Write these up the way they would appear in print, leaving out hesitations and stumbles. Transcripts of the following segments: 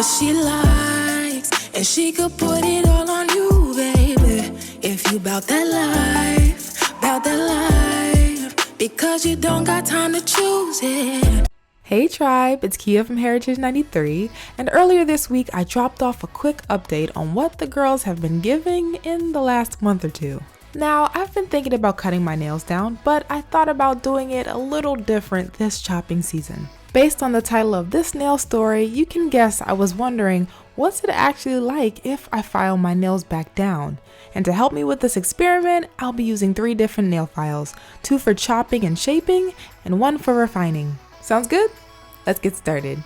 she likes, and she could put it all on you, baby. If you bout that life, because you don't got time to choose it. Hey tribe, it's Kia from Heritage 93, and earlier this week I dropped off a quick update on what the girls have been giving in the last month or two. Now, I've been thinking about cutting my nails down, but I thought about doing it a little different this chopping season. Based on the title of this nail story, you can guess I was wondering, what's it actually like if I file my nails back down? And to help me with this experiment, I'll be using 3 different nail files, 2 for chopping and shaping, and 1 for refining. Sounds good? Let's get started.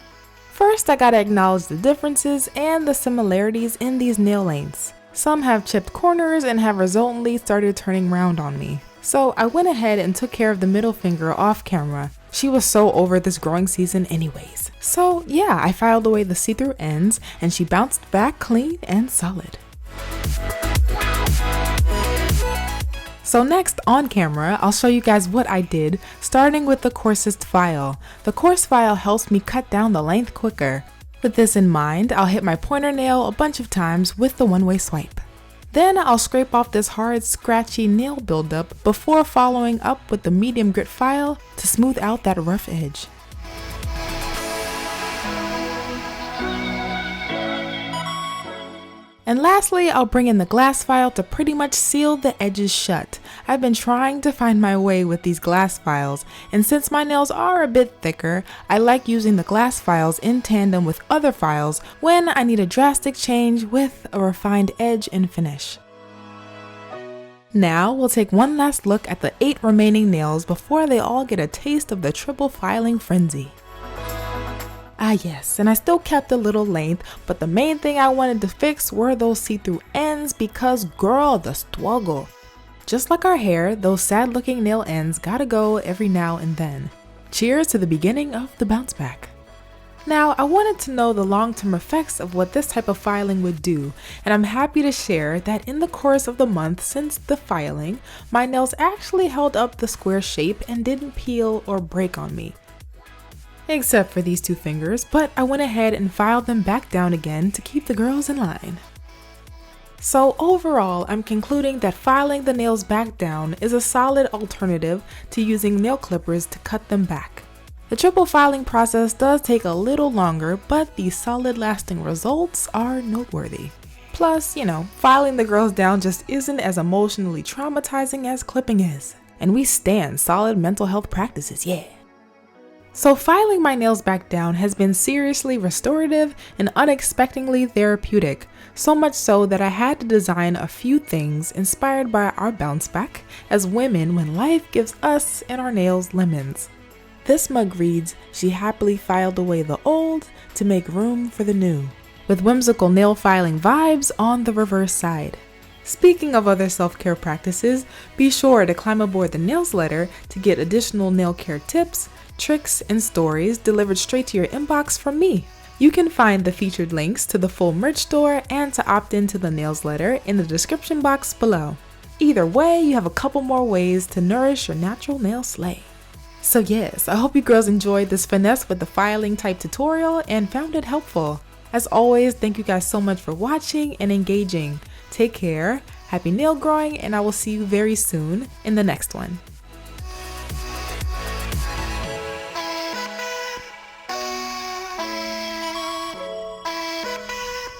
First, I gotta acknowledge the differences and the similarities in these nail lengths. Some have chipped corners and have resultantly started turning round on me. So I went ahead and took care of the middle finger off camera. She was so over this growing season anyways. So yeah, I filed away the see-through ends and she bounced back clean and solid. So next on camera, I'll show you guys what I did, starting with the coarsest file. The coarse file helps me cut down the length quicker. With this in mind, I'll hit my pointer nail a bunch of times with the one-way swipe. Then I'll scrape off this hard, scratchy nail buildup before following up with the medium grit file to smooth out that rough edge. And lastly, I'll bring in the glass file to pretty much seal the edges shut. I've been trying to find my way with these glass files, and since my nails are a bit thicker, I like using the glass files in tandem with other files when I need a drastic change with a refined edge and finish. Now we'll take one last look at the 8 remaining nails before they all get a taste of the triple filing frenzy. Ah yes, and I still kept a little length, but the main thing I wanted to fix were those see-through ends because girl, the struggle. Just like our hair, those sad looking nail ends gotta go every now and then. Cheers to the beginning of the bounce back. Now, I wanted to know the long-term effects of what this type of filing would do, and I'm happy to share that in the course of the month since the filing, my nails actually held up the square shape and didn't peel or break on me. Except for these 2 fingers, but I went ahead and filed them back down again to keep the girls in line. So overall, I'm concluding that filing the nails back down is a solid alternative to using nail clippers to cut them back. The triple filing process does take a little longer, but the solid lasting results are noteworthy. Plus, filing the girls down just isn't as emotionally traumatizing as clipping is. And we stand solid mental health practices, yeah. So filing my nails back down has been seriously restorative and unexpectedly therapeutic, so much so that I had to design a few things inspired by our bounce back as women when life gives us and our nails lemons. This mug reads, "She happily filed away the old to make room for the new," with whimsical nail filing vibes on the reverse side. Speaking of other self-care practices, be sure to climb aboard the Nails Letter to get additional nail care tips, tricks, and stories delivered straight to your inbox from me. You can find the featured links to the full merch store and to opt into the Nails Letter in the description box below. Either way, you have a couple more ways to nourish your natural nail slay. So yes, I hope you girls enjoyed this finesse with the filing type tutorial and found it helpful. As always, thank you guys so much for watching and engaging. Take care, happy nail growing, and I will see you very soon in the next one.